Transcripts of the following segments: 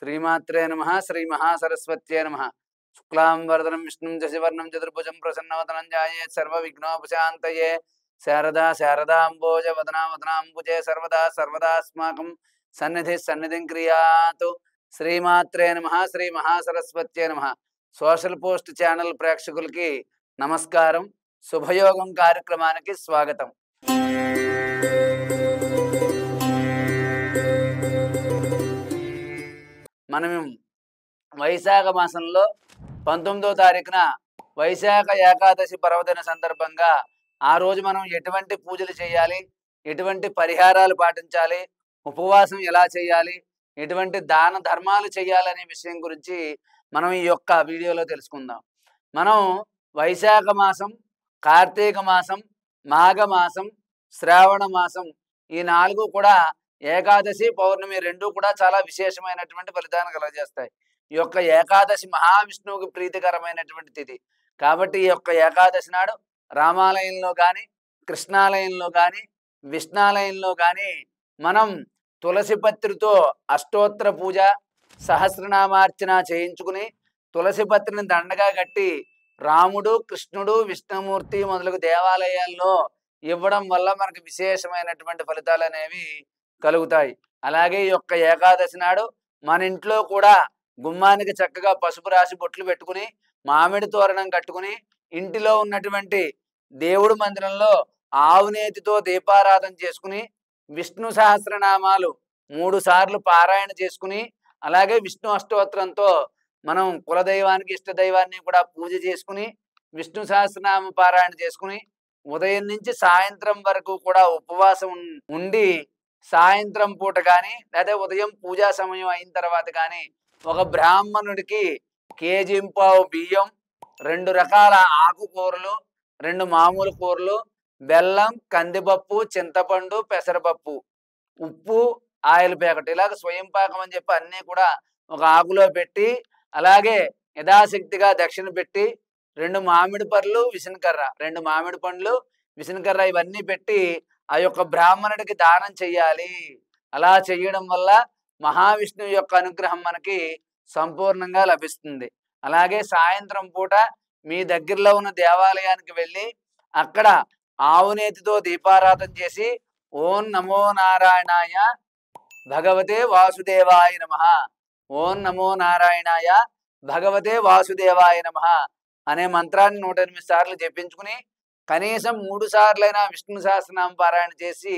శ్రీమాత్రే నమః శ్రీ మహాసరస్వత్యే నమః శుక్లాం వరదనం విష్ణుం శశివర్ణం చతుర్భుజం ప్రసన్నవదనం ధ్యాయేత్ సర్వవిఘ్నోపశాంతయే శారదా శారదాంబోజ వదనాంబుజే సర్వదా సర్వదాస్మాకం సన్నిధిం క్రియాతు. శ్రీమాత్రే నమః శ్రీ మహాసరస్వత్యే నమః. సోషల్ పోస్ట్ ఛానల్ ప్రేక్షకులకి నమస్కారం. శుభయోగం కార్యక్రమానికి స్వాగతం. మనం వైశాఖ మాసంలో 19వ తారీఖున వైశాఖ ఏకాదశి పర్వదిన సందర్భంగా ఆ రోజు మనం ఎటువంటి పూజలు చేయాలి, ఎటువంటి పరిహారాలు పాటించాలి, ఉపవాసం ఎలా చేయాలి, ఎటువంటి దాన ధర్మాలు చేయాలనే విషయం గురించి మనం ఈ యొక్క వీడియోలో తెలుసుకుందాం. మనం వైశాఖ మాసం, కార్తీక మాసం, మాఘమాసం, శ్రావణ మాసం ఈ 4 కూడా ఏకాదశి పౌర్ణమి 2 కూడా చాలా విశేషమైనటువంటి ఫలితాన్ని కలగజేస్తాయి. ఈ యొక్క ఏకాదశి మహావిష్ణువుకి ప్రీతికరమైనటువంటి తిథి కాబట్టి ఈ యొక్క ఏకాదశి నాడు రామాలయంలో కానీ, కృష్ణాలయంలో కానీ, విష్ణాలయంలో కానీ మనం తులసి పత్రితో అష్టోత్తర పూజ, సహస్రనామార్చన చేయించుకుని తులసి పత్రిని దండగా కట్టి రాముడు, కృష్ణుడు, విష్ణుమూర్తి మొదలగు దేవాలయాల్లో ఇవ్వడం వల్ల మనకు విశేషమైనటువంటి ఫలితాలు అనేవి కలుగుతాయి. అలాగే ఈ యొక్క ఏకాదశి నాడు మన ఇంట్లో కూడా గుమ్మానికి చక్కగా పసుపు రాసి బొట్లు పెట్టుకుని, మామిడి తోరణం కట్టుకుని, ఇంటిలో ఉన్నటువంటి దేవుడి మందిరంలో ఆవునేతితో దీపారాధన చేసుకుని, విష్ణు సహస్రనామాలు 3 సార్లు పారాయణ చేసుకుని, అలాగే విష్ణు అష్టోత్తరంతో మనం కులదైవానికి ఇష్టదైవాన్ని కూడా పూజ చేసుకుని, విష్ణు సహస్రనామ పారాయణ చేసుకుని, ఉదయం నుంచి సాయంత్రం వరకు కూడా ఉపవాసం ఉండి, సాయంత్రం పూట కానీ లేదా ఉదయం పూజా సమయం అయిన తర్వాత కానీ ఒక బ్రాహ్మణుడికి కేజీంపావు బియ్యం, 2 రకాల ఆకుకూరలు, 2 మామూలు కూరలు, బెల్లం, కందిపప్పు, చింతపండు, పెసరపప్పు, ఉప్పు, ఆయిల్ ప్యాకెట్ ఇలాగ స్వయం పాకం అని చెప్పి అన్నీ కూడా ఒక ఆకులో పెట్టి, అలాగే యథాశక్తిగా దక్షిణ పెట్టి 2 మామిడి పళ్ళు, విసనకర్ర, 2 మామిడి పండ్లు, విసనకర్ర ఇవన్నీ పెట్టి ఆ యొక్క బ్రాహ్మణుడికి దానం చెయ్యాలి. అలా చెయ్యడం వల్ల మహావిష్ణువు యొక్క అనుగ్రహం మనకి సంపూర్ణంగా లభిస్తుంది. అలాగే సాయంత్రం పూట మీ దగ్గరలో ఉన్న దేవాలయానికి వెళ్ళి అక్కడ ఆవునేతితో దీపారాధన చేసి ఓం నమో నారాయణాయ భగవతే వాసుదేవాయ నమః, ఓం నమో నారాయణాయ భగవతే వాసుదేవాయ నమః అనే మంత్రాన్ని 108 సార్లు జపించుకుని కనీసం 3 సార్లైనా విష్ణు సహస్రనామ పారాయణ చేసి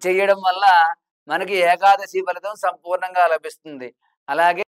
చేయడం వల్ల మనకి ఏకాదశి ఫలితం సంపూర్ణంగా లభిస్తుంది. అలాగే